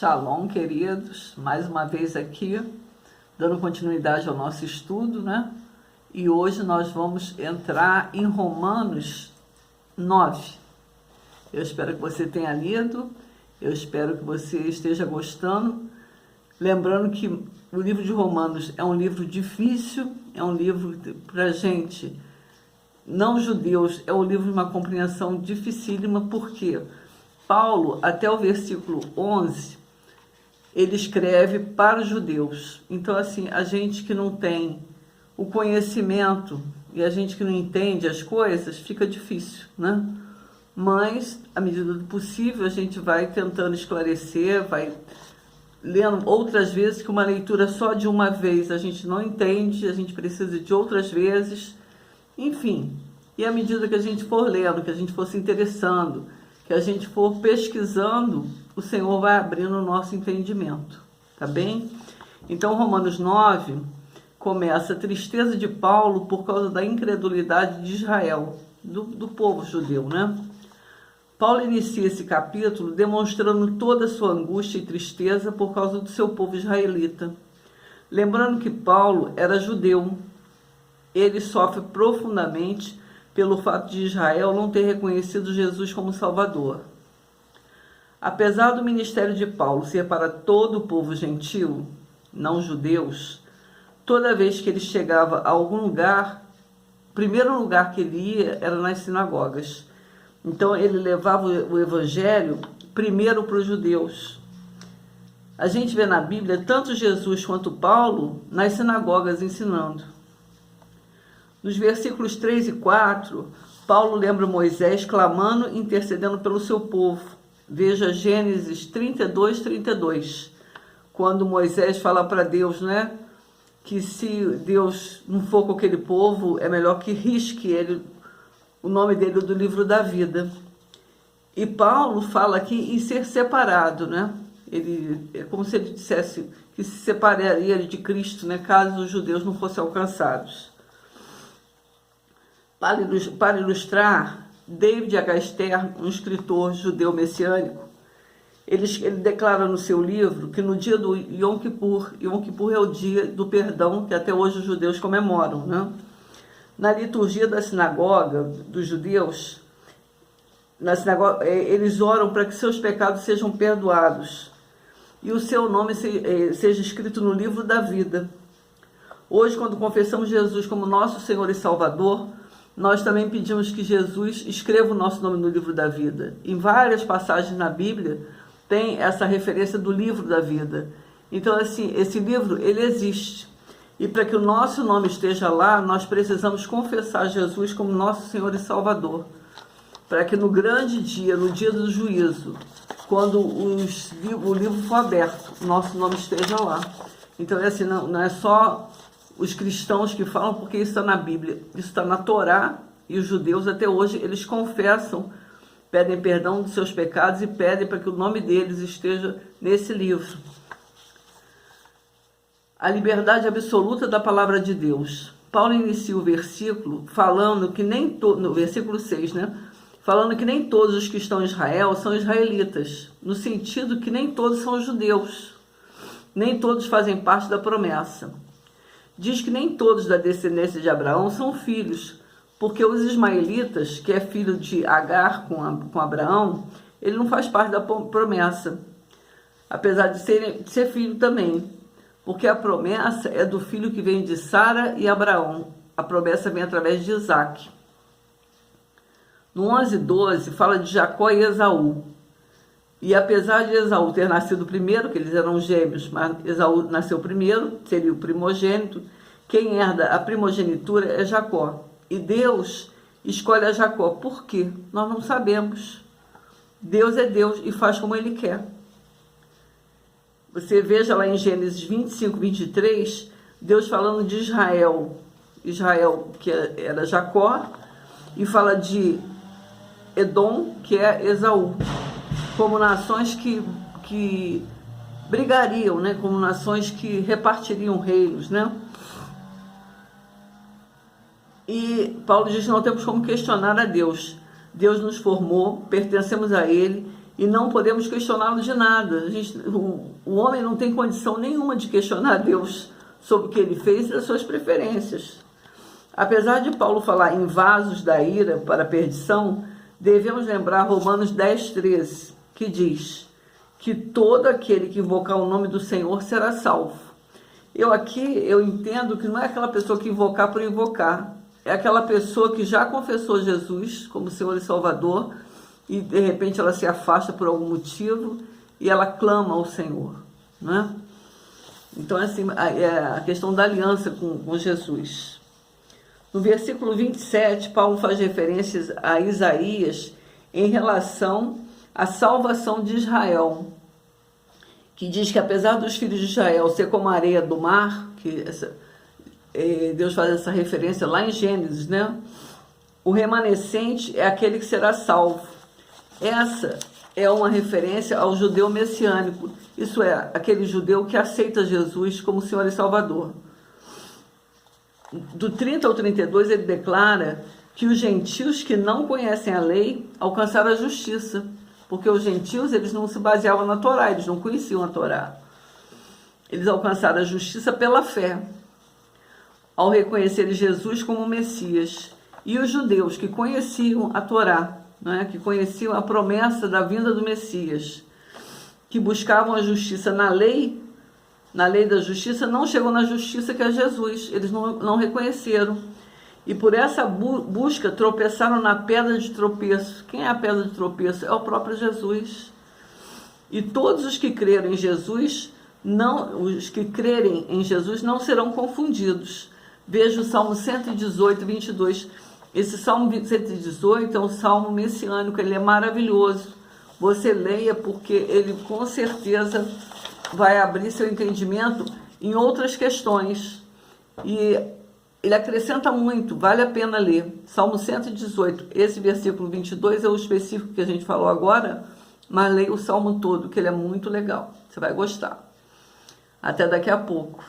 Shalom, queridos, mais uma vez aqui, dando continuidade ao nosso estudo, né? E hoje nós vamos entrar em Romanos 9. Eu espero que você tenha lido, eu espero que você esteja gostando. Lembrando que o livro de Romanos é um livro difícil, é um livro para gente, não judeus, é um livro de uma compreensão dificílima, porque Paulo, até o versículo 11, ele escreve para os judeus. Então, assim, a gente que não tem o conhecimento e a gente que não entende as coisas, fica difícil, né? Mas, à medida do possível, a gente vai tentando esclarecer, vai lendo outras vezes, que uma leitura só de uma vez a gente não entende, a gente precisa de outras vezes, enfim. E à medida que a gente for lendo, que a gente for se interessando, que a gente for pesquisando, o Senhor vai abrindo o nosso entendimento, tá bem? Então, Romanos 9 começa a tristeza de Paulo por causa da incredulidade de Israel, do povo judeu, né? Paulo inicia esse capítulo demonstrando toda a sua angústia e tristeza por causa do seu povo israelita. Lembrando que Paulo era judeu, ele sofre profundamente pelo fato de Israel não ter reconhecido Jesus como Salvador. Apesar do ministério de Paulo ser para todo o povo gentil, não judeus, toda vez que ele chegava a algum lugar, o primeiro lugar que ele ia era nas sinagogas. Então ele levava o evangelho primeiro para os judeus. A gente vê na Bíblia tanto Jesus quanto Paulo nas sinagogas ensinando. Nos versículos 3 e 4, Paulo lembra Moisés clamando e intercedendo pelo seu povo. Veja Gênesis 32, 32, quando Moisés fala para Deus, né, que se Deus não for com aquele povo, é melhor que risque ele, o nome dele do livro da vida. E Paulo fala aqui em ser separado, né? É como se ele dissesse que se separaria de Cristo, né, caso os judeus não fossem alcançados. Para ilustrar, David H. Stern, um escritor judeu messiânico, ele declara no seu livro que no dia do Yom Kippur é o dia do perdão que até hoje os judeus comemoram, né? Na liturgia da sinagoga dos judeus, eles oram para que seus pecados sejam perdoados e o seu nome seja escrito no livro da vida. Hoje, quando confessamos Jesus como nosso Senhor e Salvador, nós também pedimos que Jesus escreva o nosso nome no livro da vida. Em várias passagens na Bíblia tem essa referência do livro da vida. Então, assim, esse livro, ele existe. E para que o nosso nome esteja lá, nós precisamos confessar Jesus como nosso Senhor e Salvador. Para que no grande dia, no dia do juízo, quando o livro for aberto, o nosso nome esteja lá. Então, é assim, não é só os cristãos que falam, porque isso está na Bíblia, isso está na Torá, e os judeus até hoje, eles confessam, pedem perdão dos seus pecados e pedem para que o nome deles esteja nesse livro. A liberdade absoluta da palavra de Deus. Paulo inicia o versículo falando que no versículo 6, né? Falando que nem todos os que estão em Israel são israelitas, no sentido que nem todos são judeus, nem todos fazem parte da promessa. Diz que nem todos da descendência de Abraão são filhos, porque os ismaelitas, que é filho de Agar com Abraão, ele não faz parte da promessa, apesar de ser filho também, porque a promessa é do filho que vem de Sara e Abraão. A promessa vem através de Isaac. No 11:12 fala de Jacó e Esaú. E apesar de Esaú ter nascido primeiro, que eles eram gêmeos, mas Esaú nasceu primeiro, seria o primogênito, quem herda a primogenitura é Jacó. E Deus escolhe a Jacó. Por quê? Nós não sabemos. Deus é Deus e faz como Ele quer. Você veja lá em Gênesis 25, 23, Deus falando de Israel. Israel, que era Jacó, e fala de Edom, que é Esaú. Como nações que brigariam, né? Como nações que repartiriam reinos, né? E Paulo diz que não temos como questionar a Deus. Deus nos formou, pertencemos a Ele e não podemos questioná-lo de nada. O homem não tem condição nenhuma de questionar Deus sobre o que ele fez e as suas preferências. Apesar de Paulo falar em vasos da ira para a perdição, devemos lembrar Romanos 10:13, que diz que todo aquele que invocar o nome do Senhor será salvo. Eu entendo que não é aquela pessoa que invocar por invocar, é aquela pessoa que já confessou Jesus como Senhor e Salvador e de repente ela se afasta por algum motivo e ela clama ao Senhor, né? Então, assim, é a questão da aliança com Jesus. No versículo 27, Paulo faz referências a Isaías em relação à salvação de Israel, que diz que apesar dos filhos de Israel ser como a areia do mar, Deus faz essa referência lá em Gênesis, né? O remanescente é aquele que será salvo. Essa é uma referência ao judeu messiânico, isso é, aquele judeu que aceita Jesus como Senhor e Salvador. Do 30 ao 32, ele declara que os gentios que não conhecem a lei alcançaram a justiça, porque os gentios eles não se baseavam na Torá, eles não conheciam a Torá. Eles alcançaram a justiça pela fé, ao reconhecerem Jesus como Messias. E os judeus que conheciam a Torá, né, que conheciam a promessa da vinda do Messias, que buscavam a justiça na lei da justiça, não chegou na justiça que é Jesus, eles não reconheceram. E por essa busca tropeçaram na pedra de tropeço. Quem é a pedra de tropeço? É o próprio Jesus. E todos os que creram em Jesus, não serão confundidos. Veja o Salmo 118, 22. Esse Salmo 118 é um salmo messiânico, ele é maravilhoso. Você leia porque ele com certeza vai abrir seu entendimento em outras questões. E ele acrescenta muito, vale a pena ler. Salmo 118, esse versículo 22 é o específico que a gente falou agora, mas leia o salmo todo, que ele é muito legal. Você vai gostar. Até daqui a pouco.